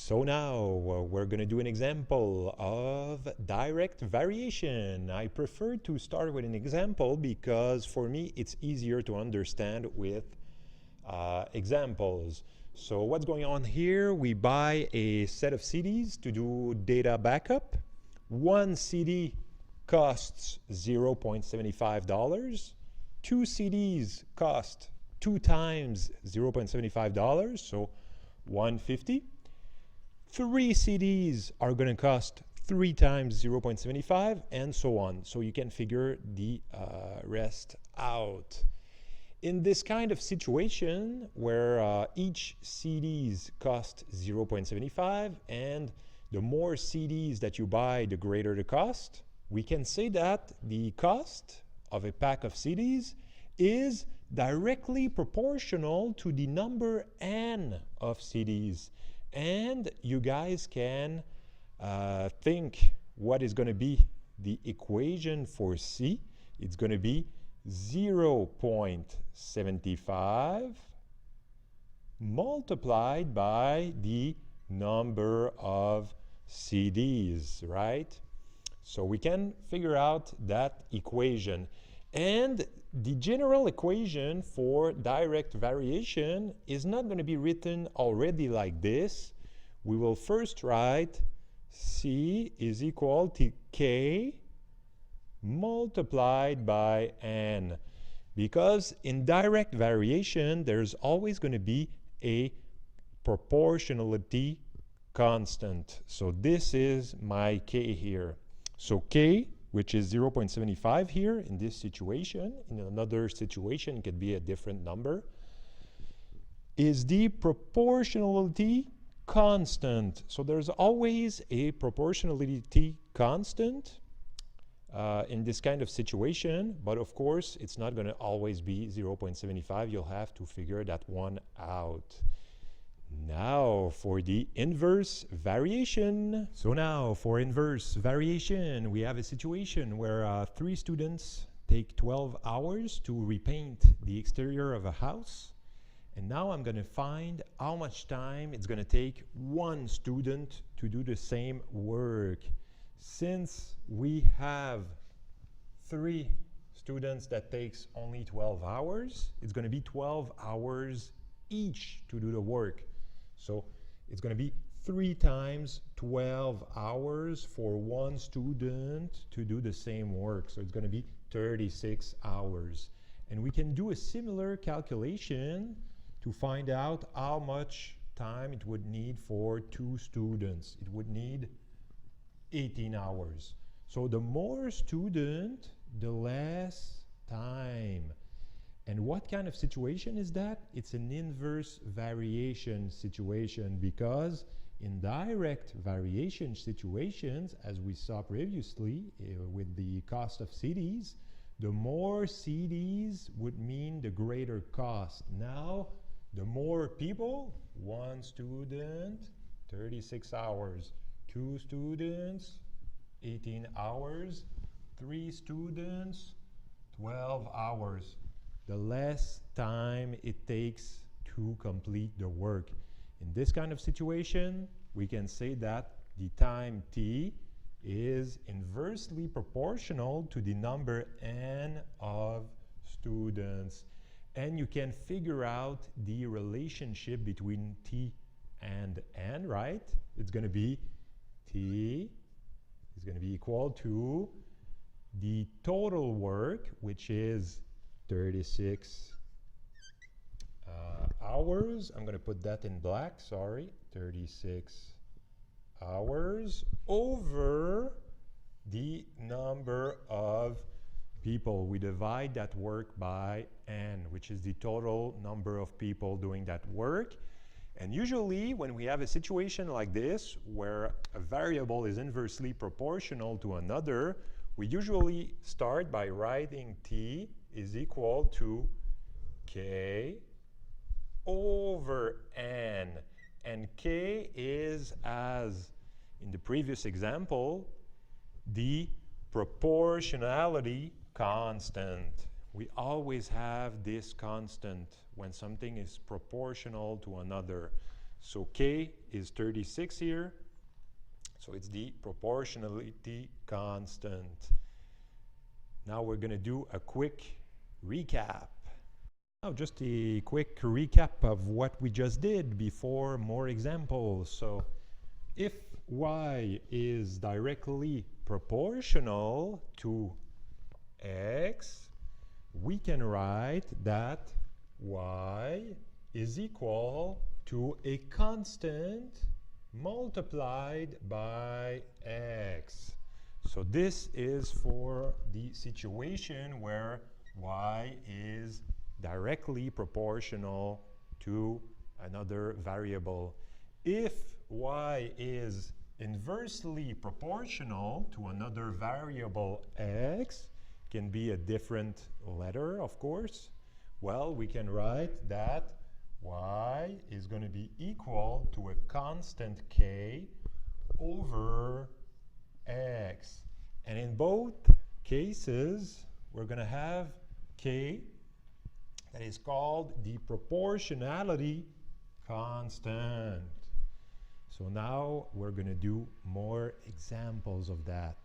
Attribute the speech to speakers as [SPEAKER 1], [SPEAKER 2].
[SPEAKER 1] So now we're going to do an example of direct variation. I prefer to start with an example because for me it's easier to understand with examples. So what's going on here? We buy a set of CDs to do data backup. One CD costs $0.75. Two CDs cost 2 times $0.75, so $1.50. 3 CDs are going to cost 3 times 0.75, and so on. So you can figure the rest out. In this kind of situation where each CDs cost 0.75 and the more CDs that you buy, the greater the cost, we can say that the cost of a pack of CDs is directly proportional to the number N of CDs. And you guys can think what is going to be the equation for C. It's going to be 0.75 multiplied by the number of CDs, right? So we can figure out that equation. And the general equation for direct variation is not going to be written already like this. We will first write C is equal to K multiplied by N. Because in direct variation, there's always going to be a proportionality constant. So this is my K here. So K, which is 0.75 here in this situation, in another situation it could be a different number, is the proportionality constant. So there's always a proportionality constant in this kind of situation, but of course it's not going to always be 0.75. You'll have to figure that one out. Now for the inverse variation. So now for inverse variation, we have a situation where 3 students take 12 hours to repaint the exterior of a house. And now I'm going to find how much time it's going to take one student to do the same work. Since we have 3 students that takes only 12 hours, it's going to be 12 hours each to do the work. So it's going to be 3 times 12 hours for one student to do the same work. So it's going to be 36 hours. And we can do a similar calculation to find out how much time it would need for 2 students. It would need 18 hours. So the more student, the less time. And what kind of situation is that? It's an inverse variation situation, because in direct variation situations, as we saw previously with the cost of CDs, the more CDs would mean the greater cost. Now, the more people, 1 student, 36 hours, 2 students, 18 hours, 3 students, 12 hours. The less time it takes to complete the work. In this kind of situation, we can say that the time T is inversely proportional to the number N of students. And you can figure out the relationship between T and N, right? It's going to be T is going to be equal to the total work, which is 36 hours. I'm going to put that in black, sorry. 36 hours over the number of people. We divide that work by N, which is the total number of people doing that work. And usually when we have a situation like this, where a variable is inversely proportional to another, we usually start by writing T is equal to K over N. And K is, as in the previous example, the proportionality constant. We always have this constant when something is proportional to another. So k is 36 here. So it's the proportionality constant. Now we're going to do a quick recap. Now just a quick recap of what we just did before more examples. So if y is directly proportional to x, we can write that y is equal to a constant multiplied by x. So this is for the situation where y is directly proportional to another variable. If y is inversely proportional to another variable x, can be a different letter, of course, well, we can write that y is going to be equal to a constant k over x. And in both cases, we're going to have k that is called the proportionality constant. So now we're going to do more examples of that.